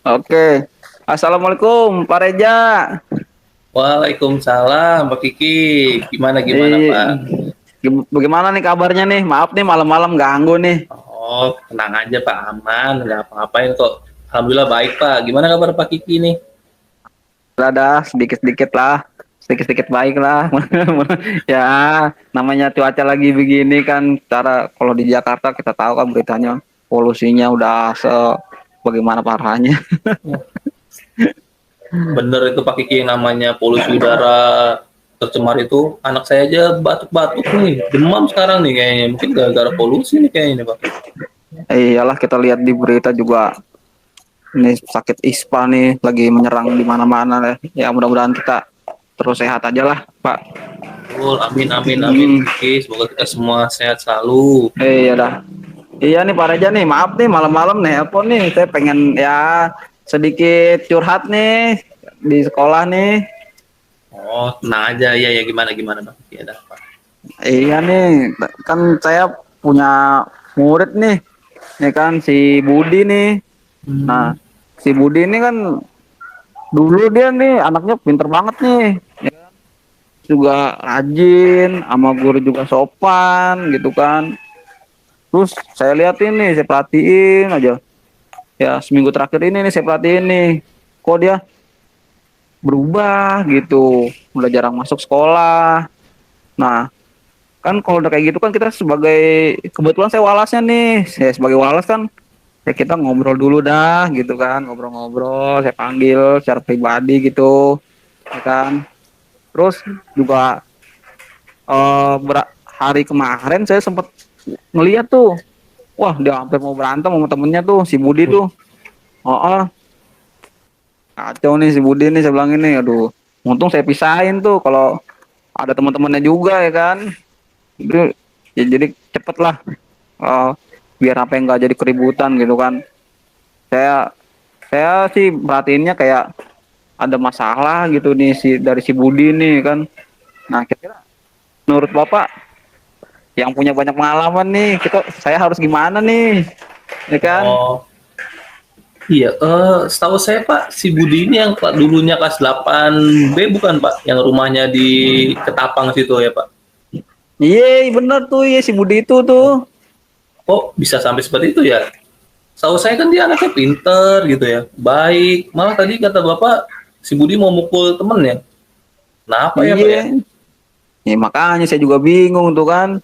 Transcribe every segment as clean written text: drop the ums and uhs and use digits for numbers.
Oke. Assalamualaikum, Pak Reja. Waalaikumsalam, Pak Kiki. Gimana, Eh, Pak? Bagaimana nih kabarnya nih? Maaf nih malam-malam ganggu nih. Oh, tenang aja, Pak. Aman, nggak apa-apain kok. Alhamdulillah baik, Pak. Gimana kabar Pak Kiki nih? Ada sedikit-sedikit lah, sedikit-sedikit baik lah. Ya, namanya cuaca lagi begini kan. Cara kalau di Jakarta kita tahu kan beritanya polusinya udah bagaimana parahnya. Bener itu Pak Kiki, yang namanya polusi udara tercemar itu. Anak saya aja batuk-batuk nih. Demam sekarang nih kayaknya. Mungkin gara-gara polusi nih kayaknya, Pak. Iyalah kita lihat di berita juga ini sakit ispa nih lagi menyerang di mana-mana. Ya mudah-mudahan kita terus sehat aja lah, Pak. Betul, amin, amin, amin, Hmm. Pak Kiki. Semoga kita semua sehat selalu. Iya dah. Iya nih Pak Reja nih, maaf nih malam-malam nih apa nih, saya pengen ya sedikit curhat nih di sekolah nih. Oh, tenang aja. Ya, ya, gimana, Pak Kiki? Ada apa? Iya nih, kan saya punya murid nih, ini kan si Budi nih. Nah, Hmm. si Budi ini kan dulu dia nih anaknya pinter banget nih, ya kan? Juga rajin, sama guru juga sopan gitu kan. Terus saya liatin nih, saya perhatiin aja. Ya seminggu terakhir ini nih saya perhatiin nih, kok dia berubah gitu, udah jarang masuk sekolah. Nah, kan kalau udah kayak gitu kan kita sebagai, kebetulan saya walasnya nih, saya sebagai walas kan ya kita ngobrol dulu dah gitu kan, ngobrol-ngobrol, saya panggil secara pribadi gitu, ya kan. Terus juga hari kemarin saya sempat ngeliat tuh, wah dia hampir mau berantem sama temennya tuh si Budi tuh. Oh, oh, kacau nih si Budi nih, saya bilang ini, aduh, untung saya pisahin tuh, kalau ada teman-temannya juga ya kan. Itu ya jadi cepet lah, eh, biar apa yang nggak jadi keributan gitu kan. Saya saya sih perhatiinnya kayak ada masalah gitu nih si dari si Budi nih kan. Nah, kira-kira menurut Bapak yang punya banyak pengalaman nih, saya harus gimana nih? Ya kan? Oh, iya, setahu saya Pak, si Budi ini yang Pak dulunya kelas 8B bukan Pak? Yang rumahnya di Ketapang situ ya Pak? Iya, bener tuh, iya si Budi itu tuh. Oh, bisa sampai seperti itu ya? Setahu saya kan dia anaknya pinter gitu ya, baik. Malah tadi kata Bapak, si Budi mau mukul temennya. Kenapa ya Pak ya? Iya. Ya, makanya saya juga bingung tuh kan.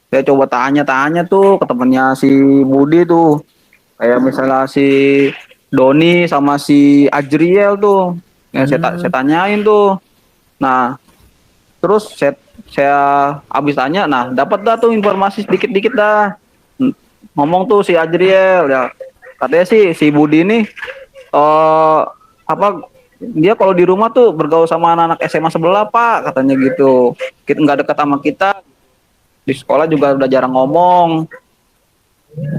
Saya coba tanya-tanya tuh ke temennya si Budi tuh. Kayak misalnya si Doni sama si Ajriel tuh. Ya, saya Hmm, tanyain tuh. Nah, terus saya habis tanya, nah dapat dah tuh informasi sedikit-dikit dah. Ngomong tuh si Ajriel ya. Katanya sih si Budi ini apa, dia kalau di rumah tuh bergaul sama anak-anak SMA sebelah Pak, katanya gitu. Kita nggak dekat sama kita, di sekolah juga udah jarang ngomong.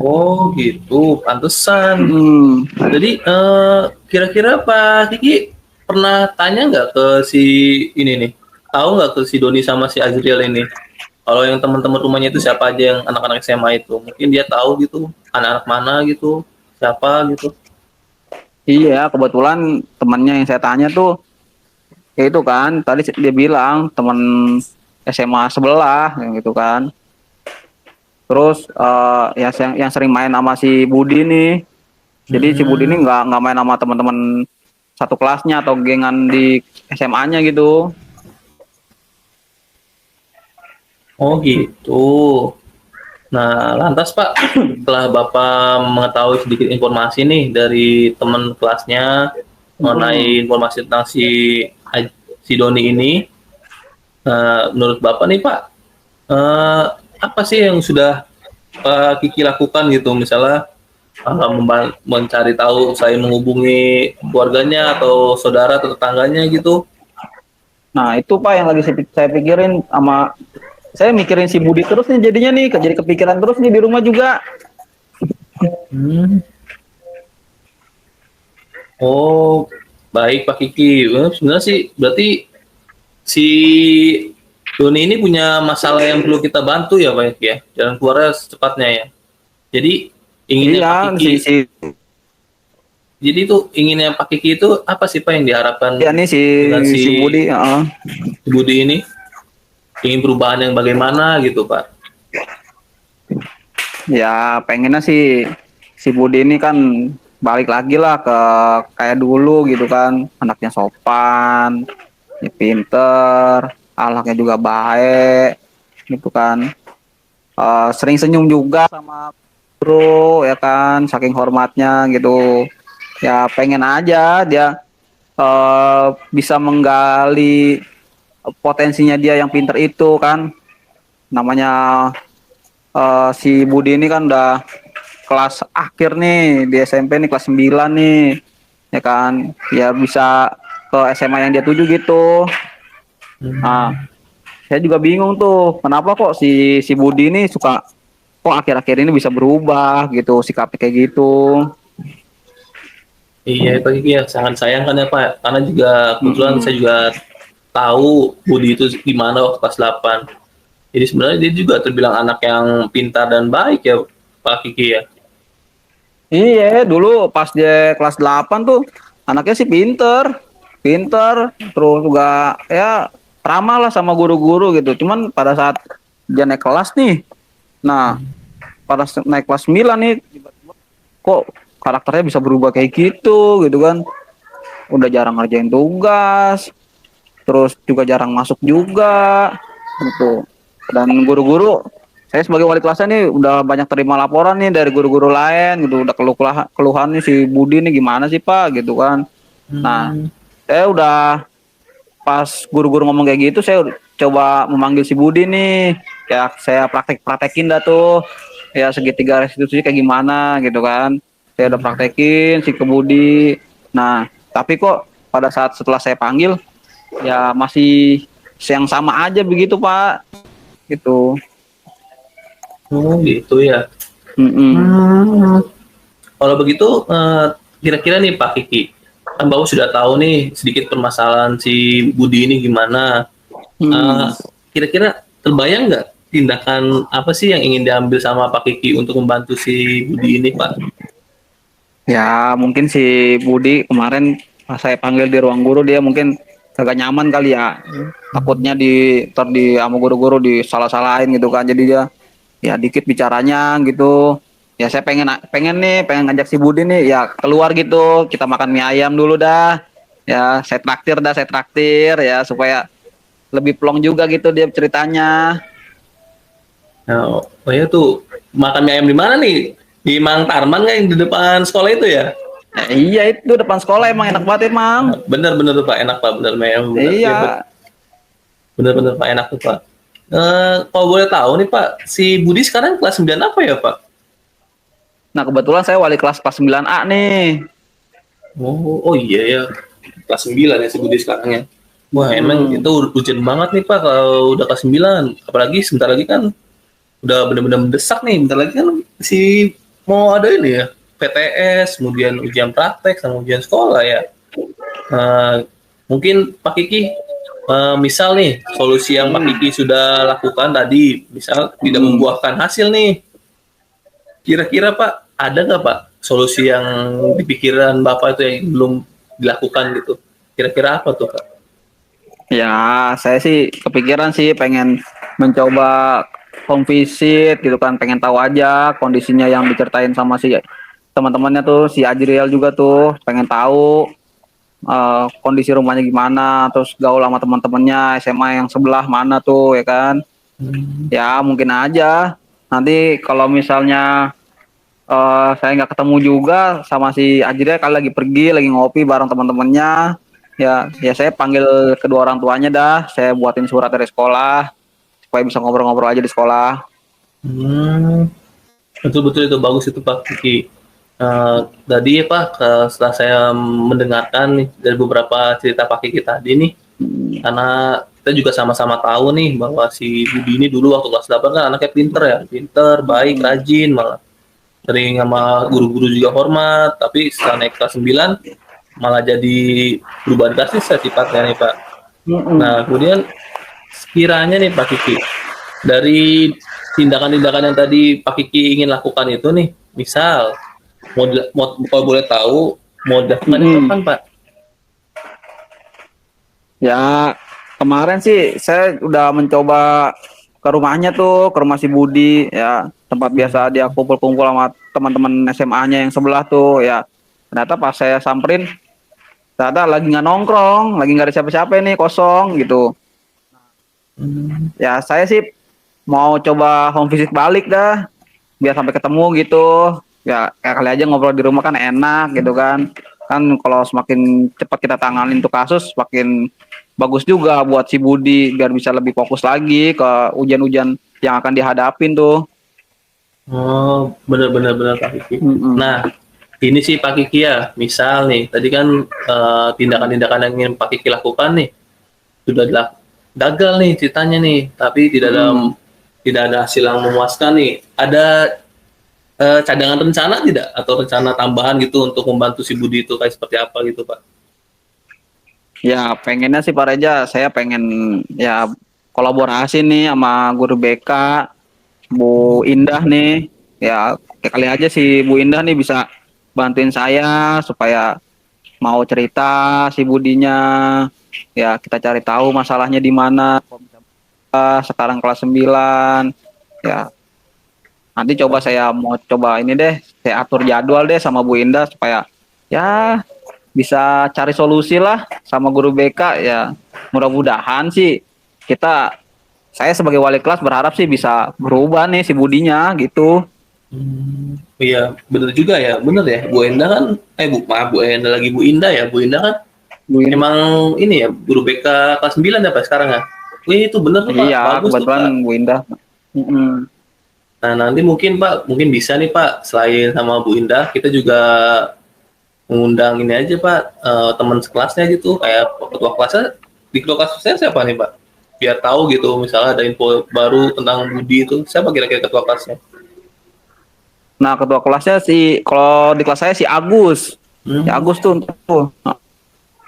oh gitu, pantesan. Hmm. Jadi kira-kira Pak Kiki pernah tanya nggak ke si ini nih? Tahu nggak ke si Doni sama si Azriel ini? Kalau yang teman-teman rumahnya itu siapa aja yang anak-anak SMA itu? Mungkin dia tahu gitu, anak-anak mana gitu, siapa gitu. Iya, kebetulan temannya yang saya tanya tuh, ya itu kan, tadi dia bilang teman SMA sebelah, yang gitu kan. Terus yang sering main sama si Budi nih. Jadi si Budi ini Hmm, nggak main sama teman-teman satu kelasnya atau gengan di SMA-nya gitu. oh gitu. Nah, lantas Pak, setelah Bapak mengetahui sedikit informasi nih dari teman kelasnya Hmm. mengenai informasi tentang si Doni ini, menurut Bapak nih Pak, eh, apa sih yang sudah Pak Kiki lakukan gitu, misalnya mencari tahu, saya menghubungi keluarganya atau saudara atau tetangganya gitu. Nah itu Pak yang lagi saya pikirin, sama saya mikirin si Budi terus nih jadinya nih, jadi kepikiran terus nih di rumah juga. Hmm. Oh, baik Pak Kiki. Sebenarnya sih berarti si Doni ini punya masalah yang perlu kita bantu ya Pak Kiki ya. Jalan keluarnya secepatnya ya. Jadi inginnya Iya, Pak si Kiki, si Jadi itu inginnya Pak Kiki itu apa sih Pak yang diharapkan Ya nih si dengan si Budi, heeh. Budi ini? Ingin perubahan yang bagaimana gitu Pak? Ya pengennya sih si Budi ini kan balik lagi lah ke kayak dulu gitu kan, anaknya sopan, ya pinter, anaknya juga baik gitu kan. Sering senyum juga sama guru ya kan, saking hormatnya gitu. Ya pengen aja dia bisa menggali potensinya dia yang pinter itu kan. Namanya si Budi ini kan udah kelas akhir nih di SMP nih, kelas 9 nih ya kan, ya bisa ke SMA yang dia tuju gitu. Nah, Hmm. saya juga bingung tuh kenapa kok si Budi ini suka, kok akhir-akhir ini bisa berubah gitu sikapnya kayak gitu. Iya Pak Kiki ya sangat sayang kan ya Pak, karena juga kebetulan Mm-mm. saya juga tahu Budi itu gimana waktu kelas 8. Jadi sebenarnya dia juga terbilang anak yang pintar dan baik ya Pak Kiki ya. Iya, dulu pas dia kelas 8 tuh anaknya sih pinter, pinter, terus juga ya ramah lah sama guru-guru gitu. Cuman pada saat dia naik kelas nih, nah pada naik kelas 9 nih, kok karakternya bisa berubah kayak gitu kan. Udah jarang ngerjain tugas, terus juga jarang masuk juga gitu. Dan guru-guru, saya sebagai wali kelasnya nih udah banyak terima laporan nih dari guru-guru lain gitu, udah keluhan nih si Budi nih gimana sih Pak gitu kan. Nah, Hmm. saya udah pas guru-guru ngomong kayak gitu, saya coba memanggil si Budi nih, ya saya praktekin dah tuh ya segitiga restitusi kayak gimana gitu kan. Saya udah praktekin si ke Budi. Nah, tapi kok pada saat setelah saya panggil ya masih yang sama aja begitu Pak gitu. Oh gitu ya. Mm-mm. Hmm. Kalau begitu, kira-kira nih Pak Kiki, kan Bapak sudah tahu nih sedikit permasalahan si Budi ini gimana. Eh, Hmm. Kira-kira terbayang nggak tindakan apa sih yang ingin diambil sama Pak Kiki untuk membantu si Budi ini, Pak? Ya mungkin si Budi kemarin pas saya panggil di ruang guru dia mungkin agak nyaman kali ya. Takutnya di sama guru-guru disalah-salahin gitu kan. Jadi dia ya dikit bicaranya gitu. Ya saya pengen ngajak si Budi nih ya keluar gitu. Kita makan mie ayam dulu dah. Ya saya traktir ya supaya lebih plong juga gitu dia ceritanya. Nah, oh ya tuh, makan mie ayam di mana nih? Di Mang Tarman nggak yang di depan sekolah itu ya? Iya itu depan sekolah emang enak banget emang. Bener-bener tuh Pak, enak Pak, bener mie ayam, bener. Iya. Ya, bener-bener Pak, enak tuh Pak. Kalau boleh tahu nih Pak, si Budi sekarang kelas 9 apa ya Pak? Nah kebetulan saya wali kelas 9A nih. Oh iya ya, kelas 9 ya si Budi sekarang ya. Wah emang itu Hmm. urgent banget nih Pak kalau udah kelas 9. Apalagi sebentar lagi kan udah benar-benar mendesak nih. Bentar lagi kan si mau ada ini ya, PTS, kemudian ujian praktek sama ujian sekolah ya. Eh, Mungkin Pak Kiki, misal nih solusi yang Pak Hmm. Kiki sudah lakukan tadi, misal tidak Hmm. membuahkan hasil nih. Kira-kira Pak, ada nggak Pak solusi yang di pikiran Bapak itu yang belum dilakukan gitu? Kira-kira apa tuh Pak? Ya saya sih kepikiran sih pengen mencoba home visit gitu kan, pengen tahu aja kondisinya yang diceritain sama si teman-temannya tuh, si Ajriel juga tuh pengen tahu kondisi rumahnya gimana, terus gaul sama teman-temannya SMA yang sebelah mana tuh ya kan. Hmm. Ya mungkin aja nanti kalau misalnya saya nggak ketemu juga sama si Ajriel, kali lagi pergi lagi ngopi bareng teman-temannya, ya saya panggil kedua orang tuanya dah, saya buatin surat dari sekolah supaya bisa ngobrol-ngobrol aja di sekolah. Hmm. Betul-betul itu bagus itu Pak Kiki. Tadi ya Pak, setelah saya mendengarkan nih dari beberapa cerita Pak Kiki tadi nih, karena kita juga sama-sama tahu nih bahwa si Budi ini dulu waktu kelas 8 kan anaknya pinter ya, pinter, baik, Hmm. rajin, malah sering sama guru-guru juga hormat, tapi setelah naik kelas 9 malah jadi berubah drastis ya sifatnya nih Pak. Hmm. Nah, kemudian sekiranya nih Pak Kiki, dari tindakan-tindakan yang tadi Pak Kiki ingin lakukan itu nih, misal, kalau boleh tahu, Mau dilakukannya Mm-mm. kapan, Pak? Ya, kemarin sih saya udah mencoba ke rumahnya tuh, ke rumah si Budi ya, tempat biasa dia kumpul-kumpul sama teman-teman SMA-nya yang sebelah tuh ya. Ternyata pas saya samperin, ternyata lagi nggak nongkrong, lagi nggak ada siapa-siapa nih, kosong gitu. Hmm. Ya saya sih mau coba home visit balik dah, biar sampai ketemu gitu. Ya kayak kali aja ngobrol di rumah kan enak gitu kan. Kan kalau semakin cepat kita tanganin tuh kasus, semakin bagus juga buat si Budi biar bisa lebih fokus lagi ke ujian-ujian yang akan dihadapin tuh. Oh, benar-benar benar Pak Kiki. Mm-mm. Nah, ini sih Pak Kiki ya, misal nih, tadi kan tindakan-tindakan yang ingin Pak Kiki lakukan nih, sudah gagal nih ceritanya nih, tapi Mm-mm. tidak ada hasil yang memuaskan nih. Ada cadangan rencana tidak atau rencana tambahan gitu untuk membantu si Budi itu kayak seperti apa gitu Pak? Ya pengennya sih Pak Reja, saya pengen ya kolaborasi nih sama guru BK, Bu Indah nih. Ya kayak kali aja si Bu Indah nih bisa bantuin saya supaya mau cerita si Budinya. Ya kita cari tahu masalahnya di mana. Sekarang kelas 9. Ya nanti coba saya mau coba ini deh, saya atur jadwal deh sama Bu Indah supaya ya bisa cari solusi lah sama guru BK ya. Mudah-mudahan sih kita saya sebagai wali kelas berharap sih bisa berubah nih si Budinya gitu. Iya, bener juga ya, bener ya. Bu Enda kan, maaf Bu Enda lagi Bu Indah ya. Bu Indah kan Bu Indah. emang ini ya, guru BK kelas 9 ya Pak sekarang ya. Wih, itu bener tuh Pak, Iya, bagus tuh kebetulan Pak. Bu Indah. Mm-mm. Nah, nanti mungkin Pak, mungkin bisa nih Pak, selain sama Bu Indah, kita juga mengundang ini aja Pak, teman sekelasnya gitu, kayak ketua kelasnya, di ketua kelasnya siapa nih Pak? Biar tahu gitu, misalnya ada info baru tentang Budi itu, siapa kira-kira ketua kelasnya? Nah, ketua kelasnya si kalau di kelas saya si Agus. Si Hmm. Agus tuh.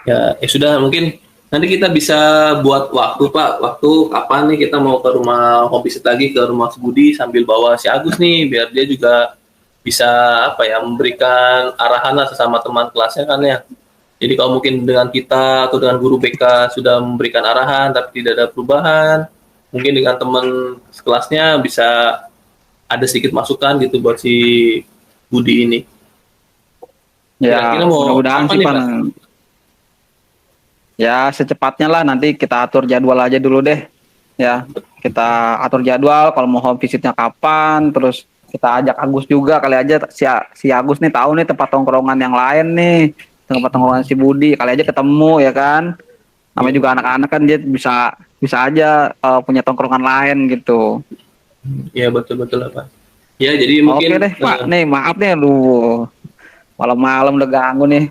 Ya, ya sudah mungkin nanti kita bisa buat waktu Pak, waktu kapan nih kita mau ke rumah home visit lagi ke rumah si Budi sambil bawa si Agus nih biar dia juga bisa apa ya memberikan arahan lah sesama teman kelasnya kan ya. Jadi kalau mungkin dengan kita atau dengan guru BK sudah memberikan arahan tapi tidak ada perubahan, mungkin dengan teman sekelasnya bisa ada sedikit masukan gitu buat si Budi ini. Kira-kira Ya, mau mudah-mudahan kapan sih nih Pak. Pak? Ya, secepatnya lah nanti kita atur jadwal aja dulu deh. Ya, kita atur jadwal kalau mau home visitnya kapan, terus kita ajak Agus juga kali aja si Agus nih tahu nih tempat tongkrongan yang lain nih, tempat tongkrongan si Budi, kali aja ketemu ya kan. Namanya juga Iya, anak-anak kan dia bisa bisa aja punya tongkrongan lain gitu. ya betul-betul lah Pak. Ya, jadi Oke mungkin deh Pak, nih maaf nih aduh malam-malam udah ganggu nih.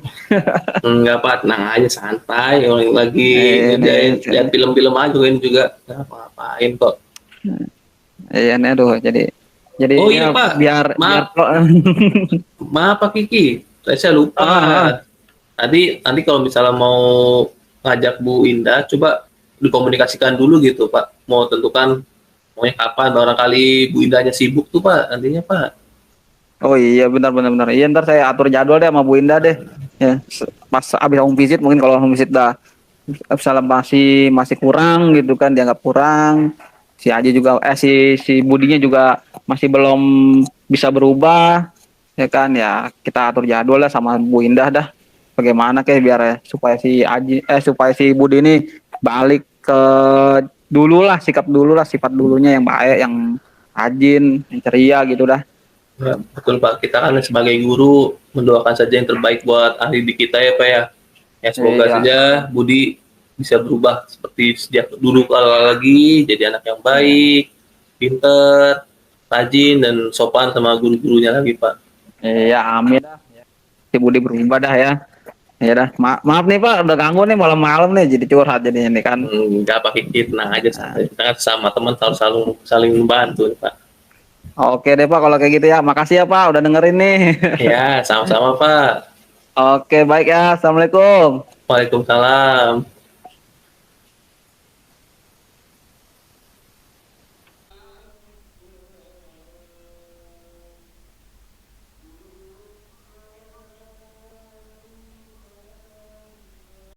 enggak Pak, tenang aja santai. Orang lagi ngerjain Nih, lihat film-film aja ini juga. Nggak apa-apain kok. iya nih aduh jadi Oh ya iya Pak, biar biar maaf, maaf Pak Kiki. Saya lupa. ah, ah. Nanti nanti kalau misalnya mau ngajak Bu Indah, coba dikomunikasikan dulu gitu Pak. Mau tentukan maunya kapan. Barangkali Bu Indahnya sibuk tuh Pak, nantinya Pak. Oh iya benar. Iya ntar saya atur jadwal deh sama Bu Indah deh. Ya pas abis home visit mungkin kalau home visit dah misalnya masih kurang gitu kan dianggap kurang. Si Aji juga si Budinya juga masih belum bisa berubah ya kan ya kita atur jadwal lah sama Bu Indah dah. Bagaimana kayak biar supaya si Aji supaya si Budi ini balik ke dulu lah sikap dulu lah sifat dulunya yang baik yang rajin yang ceria gitu dah. Ya, betul Pak. Kita kan sebagai guru mendoakan saja yang terbaik buat ahli didik kita ya Pak ya. Ya semoga Iya. saja Budi bisa berubah seperti sejak dulu kala lagi jadi anak yang Iya. baik, pinter, rajin dan sopan sama guru-gurunya lagi Pak. Iya, amin dah. Si Budi berubah dah ya. Ya dah. Maaf nih Pak, udah ganggu nih malam-malam nih jadi curhat jadinya nih kan. Nggak pakai kit, tenang aja Nah, santai. Kita kan sama teman harus selalu saling membantu Pak. oke deh Pak kalau kayak gitu ya. Makasih ya Pak udah dengerin nih. Ya, sama-sama Pak. Oke, baik ya. Assalamualaikum. Waalaikumsalam.